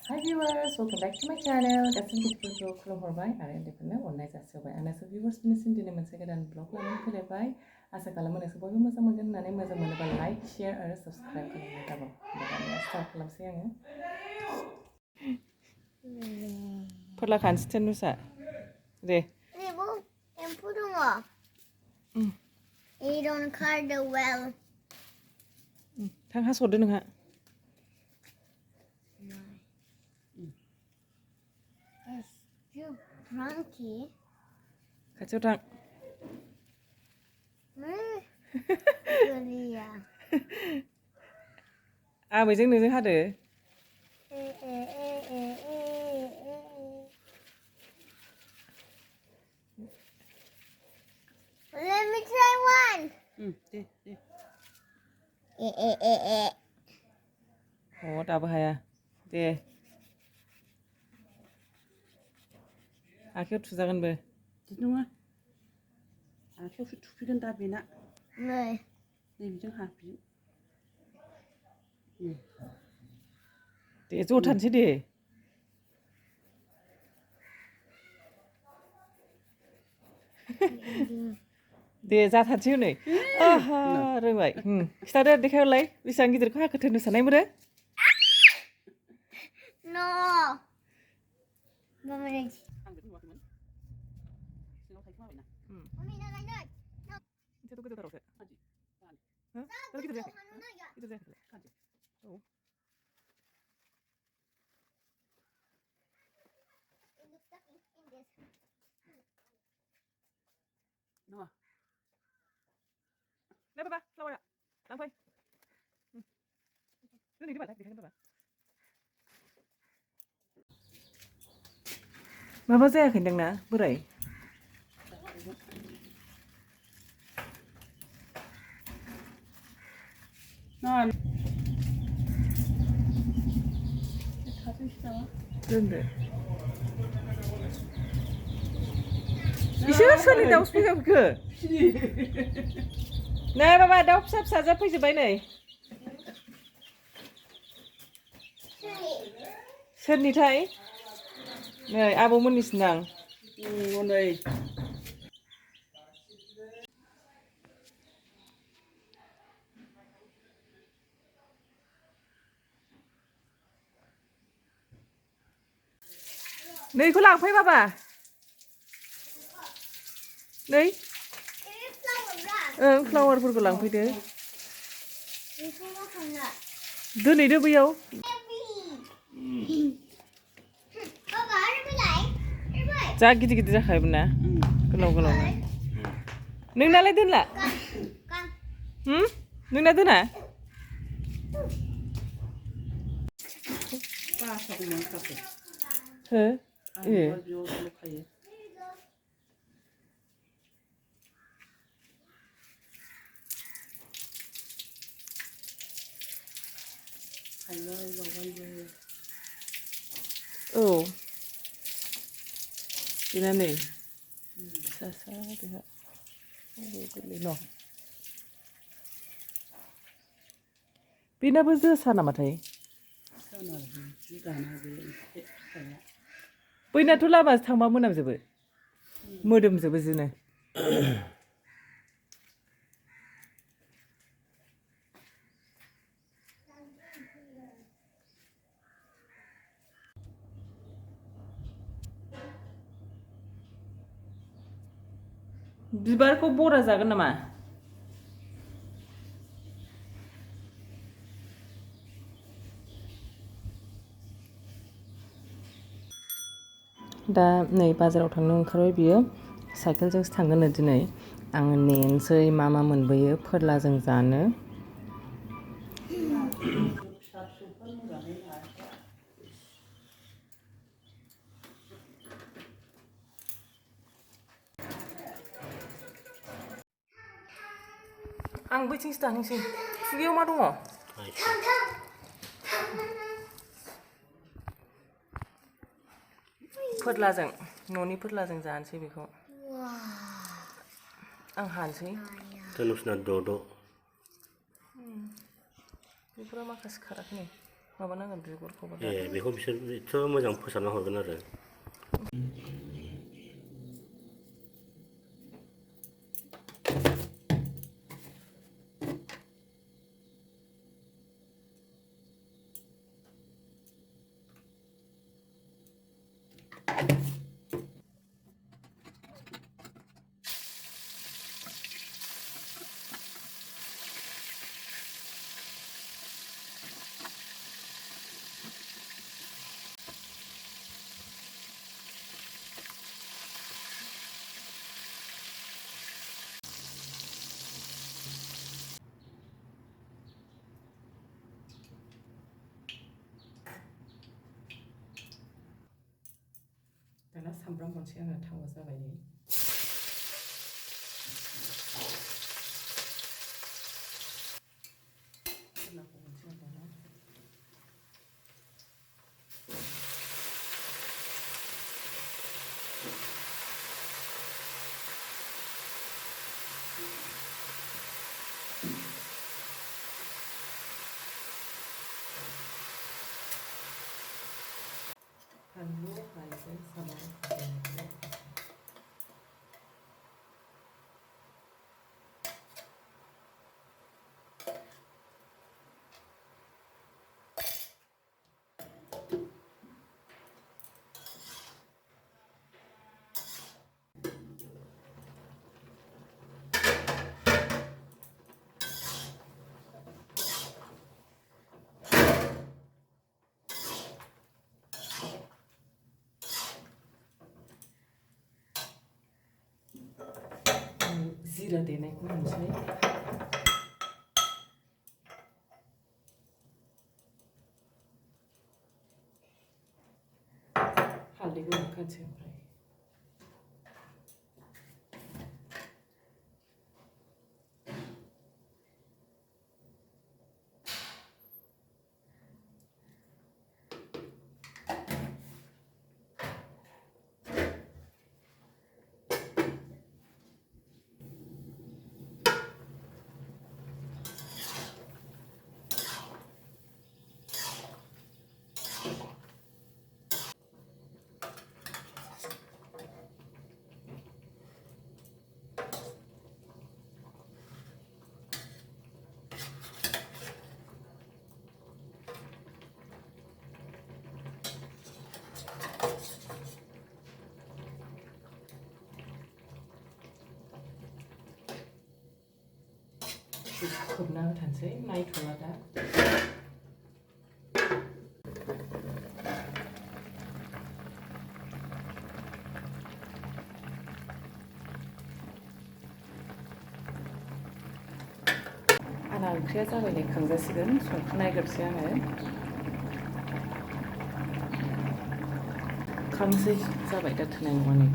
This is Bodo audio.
Hi viewers, welcome back to my channel. गासैबो गिदिरफोरखौ खुलुमहरबाय आरो उन्दैफोरनो अननाय जासिहरबाय। आंनासो viewers-फोरनिसिम दिनै मोनसे गोदान ब्लग लानानै फैलायबाय। आसा खालामो नोंसोर बयबो मोजां मोनगोन होननानै मोजां मोनोबा लाइक, शेयार आरो साबस्क्राइब खालामनाय जाबाय। दानिया स्टार्ट खालामसै आङो। फोरला खानसिथेन नुसा दे। Ibu, empu dong. You don't cut the well. थां हास'दो नोंहा। It's too crunchy. खाथियाव थां। Julia. आबैजों नोंजों हादो। Let me try one. दाबो हाया दे आखाइयाव थुजागोनबो बिदि नङा आखाइयावसो थुफैगोन दा बेना नै बिजों हा दे ज' थानोसै दे दे जाथारसै हनै आहा रोंबाय खिथादो देखायहरलाय बेसेबां गिदिरखौ हाखो थोनो साननाय मोनो No. Mama needs. Mami, no. itu kita taruh saya hah tapi kita jahat kita jahat oh Noah. Đây ba, lâu rồi ạ. Đang quay. Cứ đi bạn, đi cái bạn. Mama जायाखै नोंना बोराय Noah. दोनदो इसोर सोरनि दाउसो फैखो नै बाबा दाउ फिसा फिसा जा फैजोबबाय नै सोरनिथाय नै आबौमोननिसोदां हनै नैखौ लांफै बाबा नै फ्लावारफोरखौ लांफैदो दोनहैदो बैयाव जा गिदिर गिदिर जाखायोमोन ना गोलाव गोलाव नोंनालाय दोनला नोंना दोना हो ए औ बेना नै फिसा बेहा गोरलै न' बेनाबो जोसा नामाथाय बैनाथ' लामाजों थांबा मोनामजोबो मोदोमजोबो जिनो बिबारखौ बरा जागोन नामा दा नै बाजाराव थांनो ओंखारबाय बियो साइकेलजोंसो थांगोन दिनै आङो नेनोसै मा मोनबोयो फोरलाजों जानो आं बैथिंसो दानोसै खुगायाव मा दङ फोरलाजों न'नि फोरलाजों जानोसै बेखौ आं हानोसै Terus nak dodok. बेफोराव माखासे खाराखै माबानांगोन बिगुरखौबो दा ए बेखौ बिसोर एथ' मोजां फोसाबना हरगोन आरो दाना सामब्राम हरसै आङो थावा जाबाय नै फोरलाखौ हरसै आं दाना फानलु हाइजें सामब्राम गुफुर जिरा देनायखौ होनोसै हालदैखौ होखानोसै ओमफ्राय खोबना होथानोसै नायथ'ला दा आंना ओंख्रिया जाबाय नै खांजासिगोन संख्रि नायग्रोसै आङो खांसै जाबाय दा थोनाय नङा नै